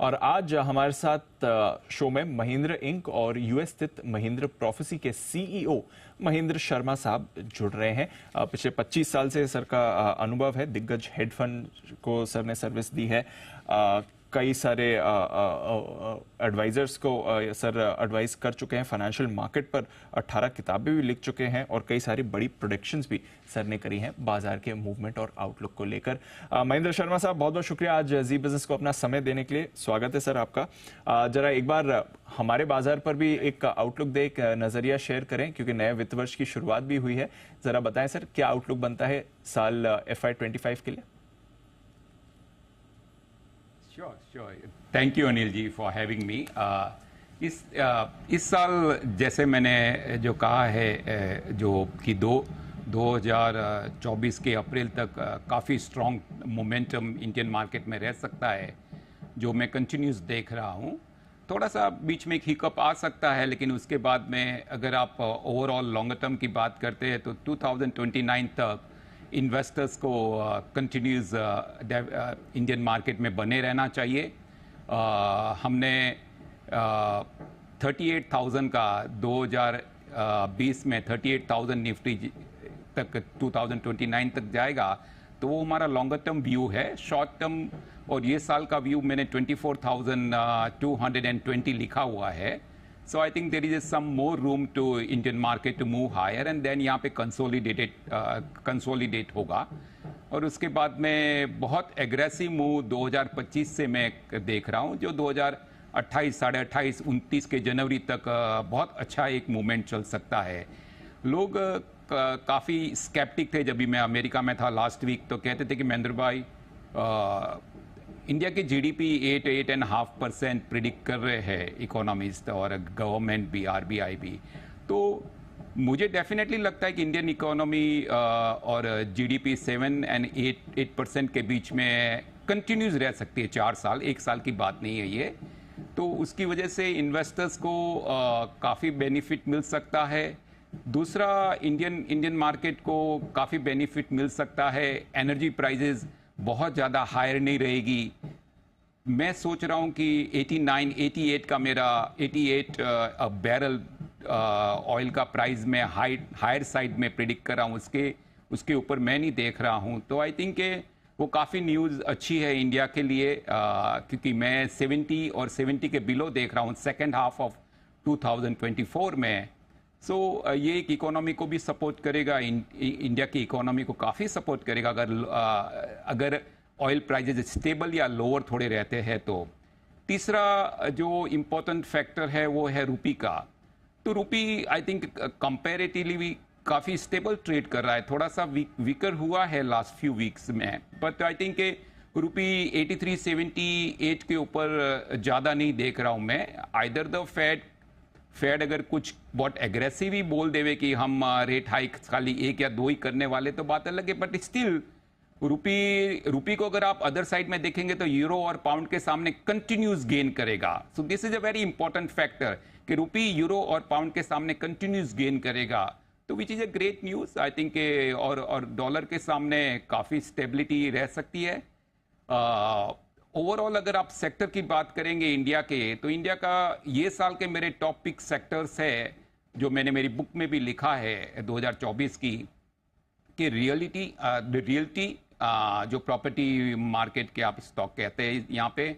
और आज हमारे साथ शो में महिंद्र इंक और यूएस स्थित महिंद्र प्रोफेसी के सीईओ महिंद्र शर्मा साहब जुड़ रहे हैं। पिछले 25 साल से सर का अनुभव है। दिग्गज हेड फंड को सर ने सर्विस दी है। कई सारे एडवाइजर्स को सर एडवाइस कर चुके हैं। फाइनेंशियल मार्केट पर 18 किताबें भी लिख चुके हैं और कई सारी बड़ी प्रोडिक्शंस भी सर ने करी हैं बाजार के मूवमेंट और आउटलुक को लेकर। महिंद्र शर्मा साहब, बहुत बहुत शुक्रिया आज जी बिजनेस को अपना समय देने के लिए। स्वागत है सर आपका। जरा एक बार हमारे बाजार पर भी एक आउटलुक दे, एक नजरिया शेयर करें, क्योंकि नए वित्त वर्ष की शुरुआत भी हुई है। जरा बताएं सर, क्या आउटलुक बनता है साल FY25 के लिए? Sure. Thank you Anil ji for having me. इस साल जैसे मैंने जो कहा है जो कि 2024 के अप्रैल तक काफ़ी स्ट्रॉन्ग मोमेंटम इंडियन मार्केट में रह सकता है, जो मैं कंटिन्यूस देख रहा हूँ। थोड़ा सा बीच में एक हिकअप आ सकता है, लेकिन उसके बाद में अगर आप ओवरऑल लॉन्गर टर्म की बात करते हैं तो 2029 तक इन्वेस्टर्स को कंटिन्यूस इंडियन मार्केट में बने रहना चाहिए। हमने 38,000 का 2020 में 38,000 निफ्टी तक 2029 तक जाएगा, तो वो हमारा लॉन्गर टर्म व्यू है। शॉर्ट टर्म और ये साल का व्यू मैंने 24,220 लिखा हुआ है। So I think there is some more room to Indian market to move higher and then यहाँ पे consolidate होगा। और उसके बाद में बहुत एग्रेसिव मूव 2025 से मैं देख रहा हूँ, जो 2028, 28, 29 के जनवरी तक बहुत अच्छा एक मूवमेंट चल सकता है। लोग काफ़ी स्केप्टिक थे जब भी मैं अमेरिका में था लास्ट वीक, तो कहते थे कि महेंद्र भाई इंडिया के जीडीपी 8.5% प्रिडिक्ट कर रहे हैं इकोनॉमिस्ट और गवर्नमेंट भी, आरबीआई भी। तो मुझे डेफिनेटली लगता है कि इंडियन इकोनॉमी और जीडीपी 7 और 8% के बीच में कंटिन्यूस रह सकती है 4 साल, 1 साल की बात नहीं है ये। तो उसकी वजह से इन्वेस्टर्स को काफ़ी बेनिफिट मिल सकता है। दूसरा, इंडियन मार्केट को काफ़ी बेनिफिट मिल सकता है। एनर्जी प्राइजेज बहुत ज़्यादा हायर नहीं रहेगी। मैं सोच रहा हूँ कि 89, 88 का मेरा 88 बैरल ऑयल का प्राइस में हायर साइड में प्रिडिक्ट कर रहा हूँ। उसके ऊपर मैं नहीं देख रहा हूँ। तो आई थिंक वो काफ़ी न्यूज़ अच्छी है इंडिया के लिए, क्योंकि मैं 70 और 70 के बिलो देख रहा हूँ सेकेंड हाफ ऑफ 2024 में। सो ये एक इकोनॉमी को भी सपोर्ट करेगा, इंडिया की इकोनॉमी को काफ़ी सपोर्ट करेगा अगर ऑयल प्राइजेज स्टेबल या लोअर थोड़े रहते हैं तो। तीसरा जो इम्पोर्टेंट फैक्टर है वो है रुपी का। तो रुपी आई थिंक कंपैरेटिवली काफ़ी स्टेबल ट्रेड कर रहा है। थोड़ा सा वीकर हुआ है लास्ट फ्यू वीक्स में, बट आई थिंक रुपी 83, 78 के ऊपर ज़्यादा नहीं देख रहा हूँ मैं। आइदर द फेड अगर कुछ बहुत एग्रेसिव ही बोल देवे कि हम रेट हाइक खाली 1 या 2 ही करने वाले तो बात अलग है, बट स्टिल रुपी को अगर आप अदर साइड में देखेंगे तो यूरो और पाउंड के सामने कंटिन्यूस गेन करेगा। So this is a very important factor कि रुपी यूरो और पाउंड के सामने कंटिन्यूस गेन करेगा, तो which is a great news I think. और डॉलर के सामने काफ़ी स्टेबिलिटी रह सकती है। ओवरऑल अगर आप सेक्टर की बात करेंगे इंडिया के, तो इंडिया का ये साल के मेरे टॉप पिक सेक्टर्स है, जो मैंने मेरी बुक में भी लिखा है 2024 की, कि रियल्टी जो प्रॉपर्टी मार्केट के आप स्टॉक कहते हैं यहाँ पे,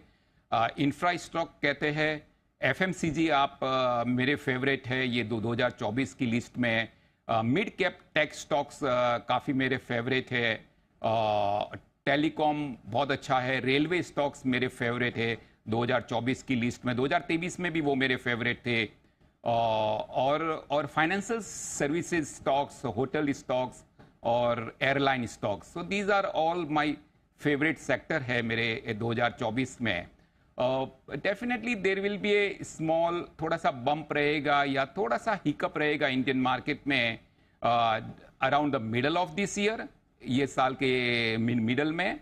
इंफ्रा स्टॉक कहते हैं, एफएमसीजी आप मेरे फेवरेट है ये 2024 की लिस्ट में। मिड कैप टेक स्टॉक्स काफ़ी मेरे फेवरेट है। टेलीकॉम बहुत अच्छा है। रेलवे स्टॉक्स मेरे फेवरेट है 2024 की लिस्ट में। 2023 में भी वो मेरे फेवरेट थे। और financial services stocks, hotel stocks और airline stocks, so these are all my favourite sector है मेरे 2024 में। Definitely there will be a small, थोड़ा सा बम्प रहेगा या थोड़ा सा हिकअप रहेगा इंडियन मार्केट में around the middle of this year, ये साल के मिडल में।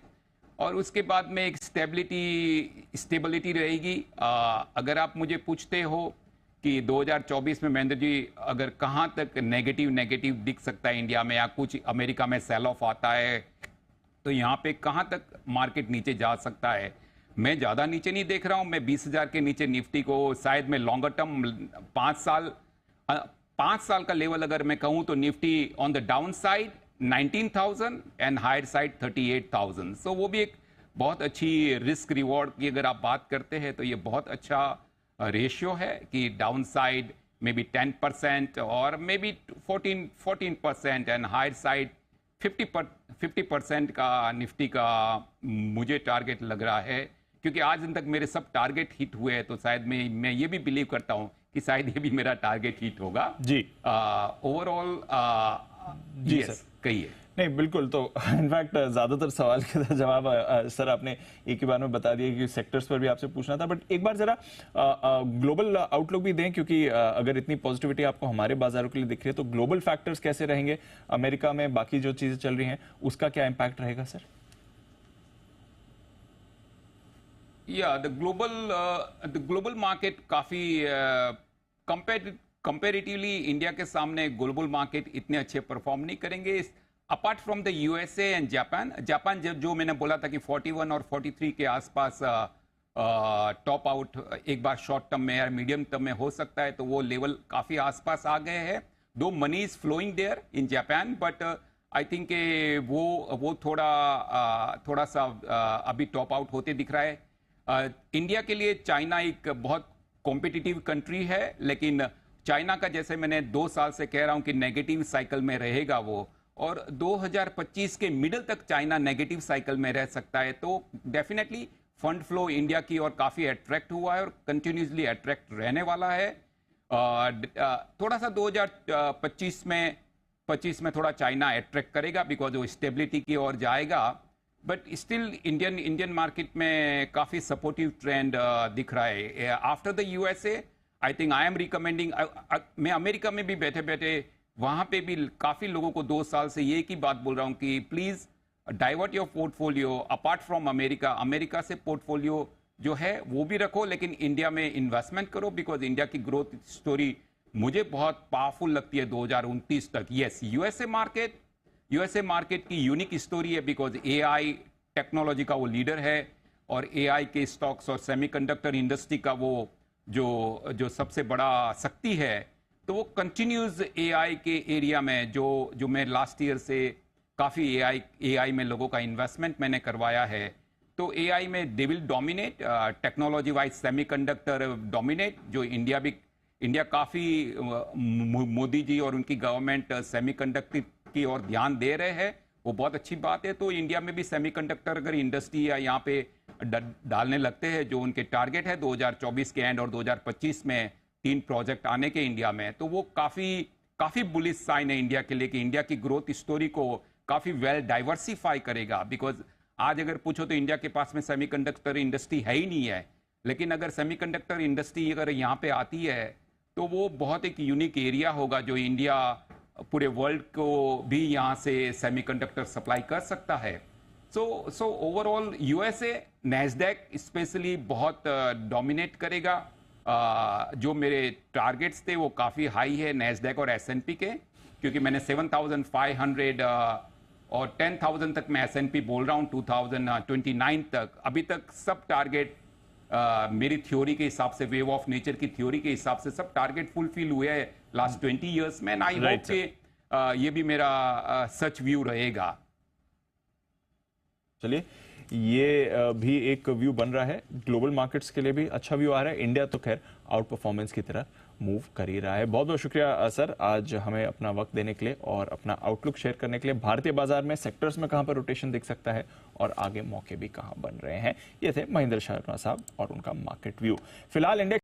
और उसके बाद में एक स्टेबिलिटी रहेगी। अगर आप मुझे पूछते हो कि 2024 में महेंद्र जी अगर कहाँ तक नेगेटिव दिख सकता है इंडिया में, या कुछ अमेरिका में सेल ऑफ आता है, तो यहाँ पे कहाँ तक मार्केट नीचे जा सकता है, मैं ज्यादा नीचे नहीं देख रहा हूं। मैं 20,000 के नीचे निफ्टी को शायद मैं लॉन्गर टर्म 5 साल का लेवल अगर मैं कहूं तो Nifty on the down side 19,000 and higher side 38,000। So वो भी एक बहुत अच्छी रिस्क रिवॉर्ड की अगर आप बात करते हैं तो ये बहुत अच्छा रेशियो है कि डाउन साइड मे बी 10% और may be 14% and higher side 50% का निफ्टी का मुझे टारगेट लग रहा है, क्योंकि आज दिन तक मेरे सब टारगेट हिट हुए हैं। तो शायद मैं ये भी बिलीव करता हूं कि शायद ये भी मेरा टारगेट हिट होगा जी। ओवरऑल जी यस, कहिए। नहीं, बिल्कुल। तो इनफैक्ट ज्यादातर सवाल का जवाब सर आपने एक ही बार में बता दिया कि सेक्टर्स पर भी आपसे पूछना था, बट एक बार जरा ग्लोबल आउटलुक भी दें, क्योंकि अगर इतनी पॉजिटिविटी आपको हमारे बाजारों के लिए दिख रही है तो ग्लोबल फैक्टर्स कैसे रहेंगे, अमेरिका में बाकी जो चीजें चल रही हैं उसका क्या इम्पैक्ट रहेगा सर? या द ग्लोबल मार्केट काफी कंपेरेटिवली इंडिया के सामने ग्लोबल मार्केट इतने अच्छे परफॉर्म नहीं करेंगे apart from the USA and Japan जो मैंने बोला था कि 41 और 43 के आसपास टॉप आउट एक बार शॉर्ट टर्म में या मीडियम टर्म में हो सकता है, तो वो लेवल काफी आसपास आ गए हैं। दो money is flowing there in Japan, but I think वो थोड़ा सा अभी टॉप आउट होते दिख रहा है। इंडिया के लिए चाइना एक बहुत कॉम्पिटिटिव कंट्री है, लेकिन चाइना का जैसे मैंने 2 साल से कह रहा हूं कि नेगेटिव साइकिल में रहेगा वो, और 2025 के मिडल तक चाइना नेगेटिव साइकिल में रह सकता है। तो डेफिनेटली फंड फ्लो इंडिया की ओर काफी अट्रैक्ट हुआ है और कंटिन्यूसली अट्रैक्ट रहने वाला है। थोड़ा सा 2025 में थोड़ा चाइना अट्रैक्ट करेगा बिकॉज वो स्टेबिलिटी की ओर जाएगा, बट स्टिल इंडियन मार्केट में काफी सपोर्टिव ट्रेंड दिख रहा है। After the USA I think I am recommending, मैं अमेरिका में भी बैठे बैठे वहां पे भी काफी लोगों को 2 साल से ये की बात बोल रहा हूं कि please divert your portfolio apart from America से पोर्टफोलियो जो है वो भी रखो, लेकिन इंडिया में इन्वेस्टमेंट करो बिकॉज इंडिया की ग्रोथ स्टोरी मुझे बहुत पावरफुल लगती है 2029 तक। यस, यूएसए मार्केट की यूनिक स्टोरी है बिकॉज एआई टेक्नोलॉजी का वो लीडर है और एआई के स्टॉक्स और सेमीकंडक्टर इंडस्ट्री का वो जो सबसे बड़ा शक्ति है, तो वो कंटिन्यूज एआई के एरिया में जो मैं लास्ट ईयर से काफी एआई में लोगों का इन्वेस्टमेंट मैंने करवाया है। तो एआई में they will dominate, technology wise semiconductor dominate, जो इंडिया काफी मोदी जी और उनकी गवर्नमेंट सेमीकंडक्टर की ओर ध्यान दे रहे हैं, वो बहुत अच्छी बात है। तो इंडिया में भी सेमीकंडक्टर अगर इंडस्ट्री या यहाँ पे डालने लगते हैं, जो उनके टारगेट है 2024 के एंड और 2025 में 3 प्रोजेक्ट आने के इंडिया में, तो वो काफी बुलिश साइन है इंडिया के लिए कि इंडिया की ग्रोथ स्टोरी को काफी वेल डाइवर्सिफाई करेगा। बिकॉज आज अगर पूछो तो इंडिया के पास में सेमीकंडक्टर इंडस्ट्री है ही नहीं है, लेकिन अगर सेमीकंडक्टर इंडस्ट्री अगर यहाँ पे आती है तो वो बहुत एक यूनिक एरिया होगा जो इंडिया पूरे वर्ल्ड को भी यहाँ से सेमीकंडक्टर सप्लाई कर सकता है। So overall USA Nasdaq specially बहुत डोमिनेट करेगा। जो मेरे टारगेट्स थे वो काफी हाई है नैस्डैक और एसएनपी के, क्योंकि मैंने 7,500 और 10,000 तक मैं एसएनपी बोल रहा हूँ 2029 तक। अभी तक सब टारगेट मेरी थ्योरी के हिसाब से, वेव ऑफ नेचर की थ्योरी के हिसाब से सब टारगेट फुलफिल हुए हैं लास्ट 20 ईयर्स में। आई होप कि ये भी मेरा सच व्यू रहेगा। चलिए, ये भी एक व्यू बन रहा है, ग्लोबल मार्केट्स के लिए भी अच्छा व्यू आ रहा है। इंडिया तो खैर आउट परफॉर्मेंस की तरह मूव कर ही रहा है। बहुत बहुत शुक्रिया सर, आज हमें अपना वक्त देने के लिए और अपना आउटलुक शेयर करने के लिए। भारतीय बाजार में सेक्टर्स में कहां पर रोटेशन दिख सकता है और आगे मौके भी कहां बन रहे हैं, ये थे महेंद्र शर्मा साहब और उनका मार्केट व्यू। फिलहाल इंडिया